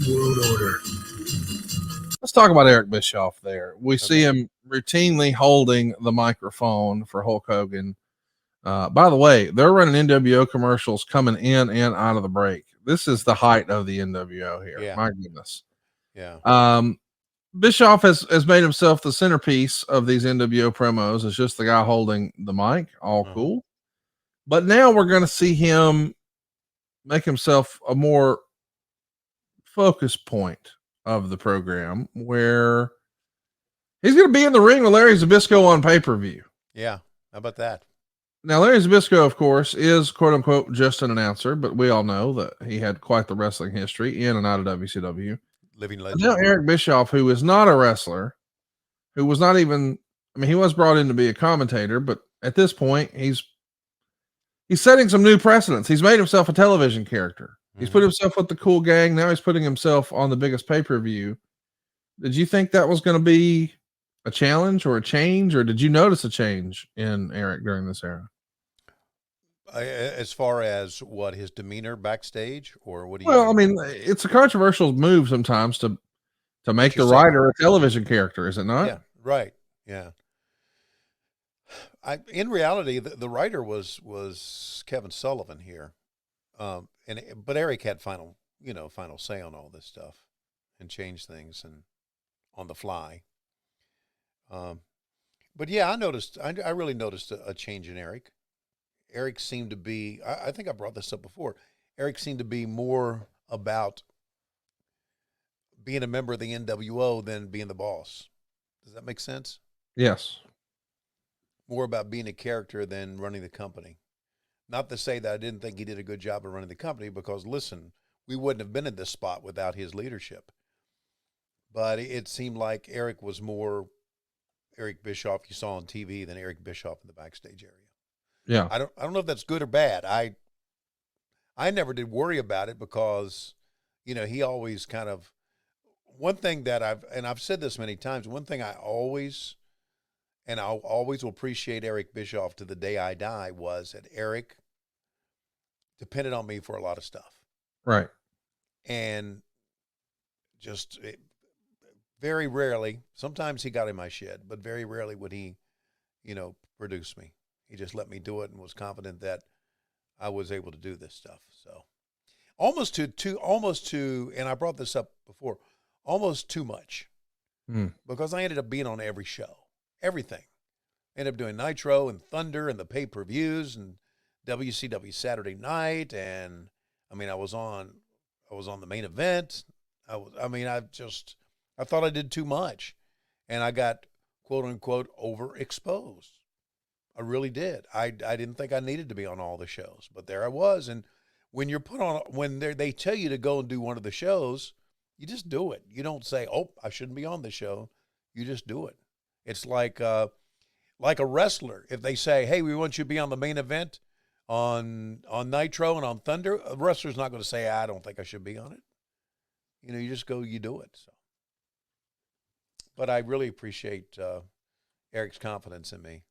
World Order. Let's talk about Eric Bischoff there. We see him routinely holding the microphone for Hulk Hogan. By the way, they're running NWO commercials coming in and out of the break. This is the height of the NWO here. Yeah. My goodness. Yeah. Bischoff has made himself the centerpiece of these NWO promos. It's just the guy holding the mic. All cool. But now we're going to see him make himself a more focus point of the program, where he's going to be in the ring with Larry Zbyszko on pay-per-view. Yeah. How about that? Now, Larry Zbyszko, of course, is quote unquote just an announcer, but we all know that he had quite the wrestling history in and out of WCW. Living legend. Now, Eric Bischoff, who is not a wrestler, who was not even, I mean, he was brought in to be a commentator, but at this point, he's setting some new precedents. He's made himself a television character. He's put himself with the cool gang. Now he's putting himself on the biggest pay-per-view. Did you think that was going to be a challenge or a change, or did you notice a change in Eric during this era? As far as what, his demeanor backstage, or what do you? Well, I mean, it's a controversial move sometimes to make the writer a television character, is it not? Yeah, right. Yeah. In reality, the writer was Kevin Sullivan here, but Eric had final say on all this stuff, and change things and on the fly. But yeah, I really noticed a change in Eric. Eric seemed to be, I think I brought this up before, Eric seemed to be more about being a member of the NWO than being the boss. Does that make sense? Yes. More about being a character than running the company. Not to say that I didn't think he did a good job of running the company, because, listen, we wouldn't have been in this spot without his leadership. But it seemed like Eric was more Eric Bischoff you saw on TV than Eric Bischoff in the backstage area. Yeah. I don't know if that's good or bad. I never did worry about it, because, he always kind of, one thing that I've said this many times, one thing I'll always will appreciate Eric Bischoff to the day I die was that Eric depended on me for a lot of stuff. Right. And just very rarely, sometimes he got in my shed, but very rarely would he, produce me. He just let me do it and was confident that I was able to do this stuff. So almost to, and I brought this up before, almost too much, because I ended up being on every show, everything. Ended up doing Nitro and Thunder and the pay-per-views and WCW Saturday Night. And I mean, I was on the main event. I thought I did too much, and I got quote unquote overexposed. I really did. I didn't think I needed to be on all the shows, but there I was. And when you're put on, when they tell you to go and do one of the shows, you just do it. You don't say, "Oh, I shouldn't be on the show." You just do it. It's like a wrestler. If they say, "Hey, we want you to be on the main event on Nitro and on Thunder," a wrestler's not going to say, "I don't think I should be on it." You just go, you do it. So, but I really appreciate Eric's confidence in me.